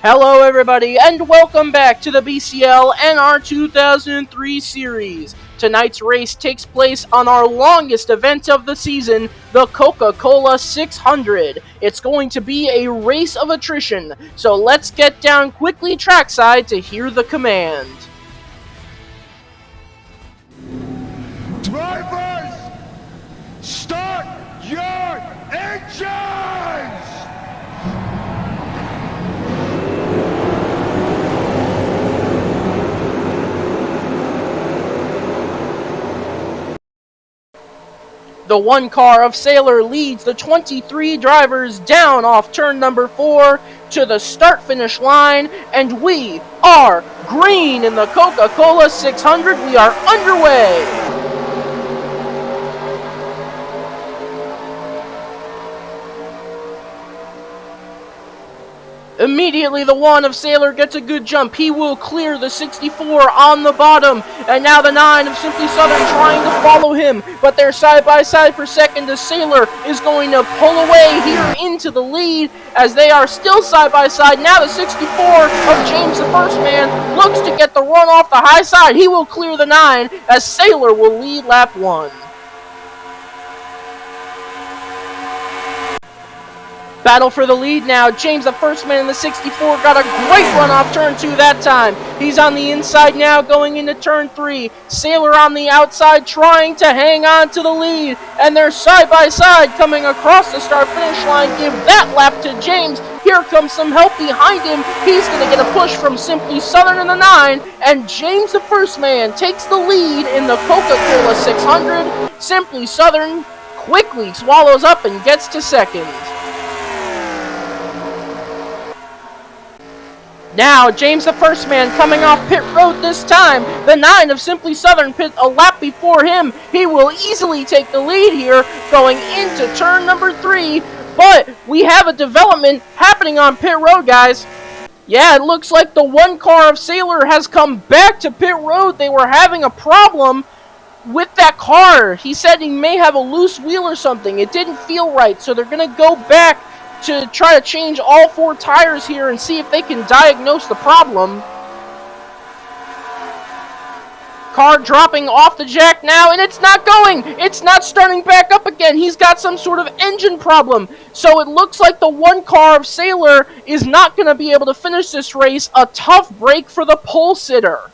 Hello everybody and welcome back to the BCL and our 2003 series. Tonight's race takes place on our longest event of the season, the Coca-Cola 600. It's going to be a race of attrition, so let's get down quickly trackside to hear the command. Drivers, start your engines! The one car of Sailor leads the 23 drivers down off turn number 4 to the start-finish line, and we are green in the Coca-Cola 600. We are underway. Immediately, the one of Sailor gets a good jump. He will clear the 64 on the bottom. And now the 9 of Simply Southern trying to follow him. But they're side by side for second as Sailor is going to pull away here into the lead as they are still side by side. Now the 64 of James the First Man looks to get the run off the high side. He will clear the 9 as Sailor will lead lap 1. Battle for the lead now. James, the First Man in the 64, got a great run off turn 2 that time. He's on the inside now going into turn 3. Sailor on the outside trying to hang on to the lead. And they're side by side coming across the start-finish line. Give that lap to James. Here comes some help behind him. He's going to get a push from Simply Southern in the 9. And James, the First Man, takes the lead in the Coca-Cola 600. Simply Southern quickly swallows up and gets to second. Now, James the First Man coming off pit road this time. The 9 of Simply Southern pit a lap before him. He will easily take the lead here going into turn number 3. But we have a development happening on pit road, guys. Yeah, it looks like the one car of Sailor has come back to pit road. They were having a problem with that car. He said he may have a loose wheel or something. It didn't feel right, so they're going to go back to try to change all 4 tires here and see if they can diagnose the problem. Car dropping off the jack now, and it's not going. It's not starting back up again. He's got some sort of engine problem. So it looks like the one car of Sailor is not going to be able to finish this race. A tough break for the pole sitter.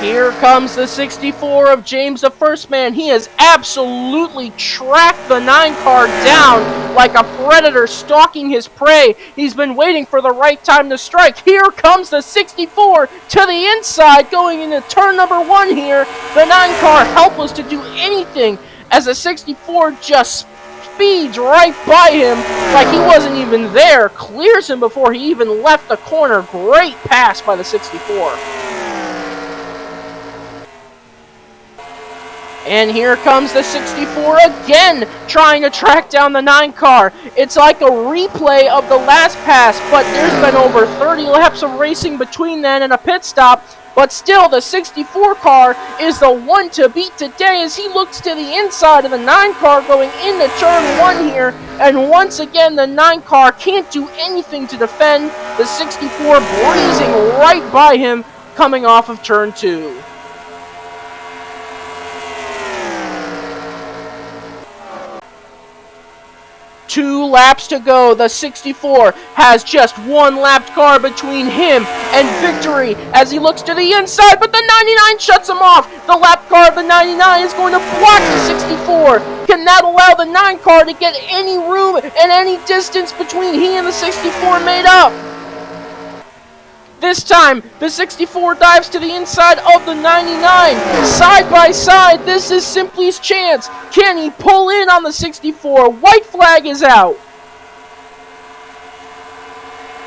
Here comes the 64 of James the First Man. He has absolutely tracked the 9 car down like a predator stalking his prey. He's been waiting for the right time to strike. Here comes the 64 to the inside going into turn number 1 here. The 9 car helpless to do anything as the 64 just speeds right by him like he wasn't even there. Clears him before he even left the corner. Great pass by the 64. And here comes the 64 again, trying to track down the 9 car. It's like a replay of the last pass, but there's been over 30 laps of racing between then and a pit stop. But still, the 64 car is the one to beat today as he looks to the inside of the 9 car going into turn 1 here. And once again, the 9 car can't do anything to defend. The 64 breezing right by him coming off of turn 2. Two laps to go. The 64 has just one lapped car between him and victory as he looks to the inside, but the 99 shuts him off. The lap car of the 99 is going to block the 64. Can that allow the 9 car to get any room and any distance between he and the 64 made up? This time, the 64 dives to the inside of the 99. Side by side, this is Simply's chance. Can he pull in on the 64? White flag is out.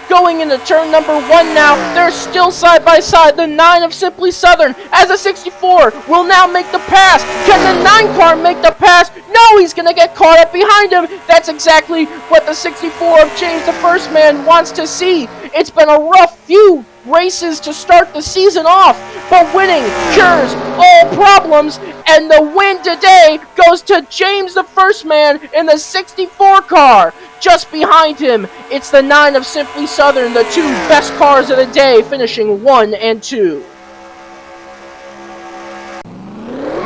Going into turn number 1 now, they're still side by side. The 9 of Simply Southern as the 64 will now make the pass. Can the 9 car make the pass? No, he's going to get caught up behind him. That's exactly what the 64 of James the First Man wants to see. It's been a rough few races to start the season off, but winning cures all problems, and the win today goes to James the First Man in the 64 car. just behind him, it's the 9 of Simply Southern, the 2 best cars of the day, finishing 1 and 2.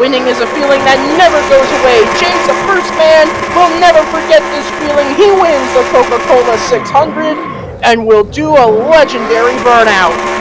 Winning is a feeling that never goes away. James, the first man, will never forget this feeling. He wins the Coca-Cola 600 and will do a legendary burnout.